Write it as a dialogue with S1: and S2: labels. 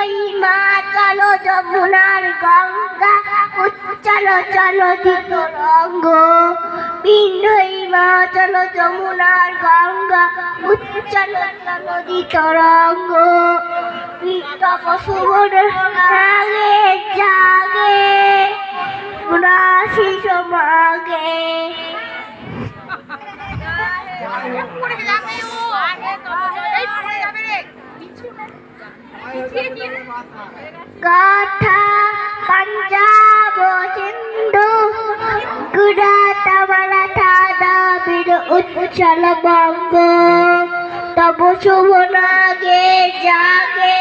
S1: হিমাচল যমুনার গঙ্গা উচ্চল চলতি তরঙ্গ বিন্দ হিমাচল যমুনার গঙ্গা উচ্চল চলতি তরঙ্গ তপসুবনের রাগে জাগে রাশি সমাগে গাথা পাঞ্জাব সিন্ধু গুজরাট মারাঠা দ্রাবিড় উচ্চল বঙ্গ তব শুভ নাগে জাগে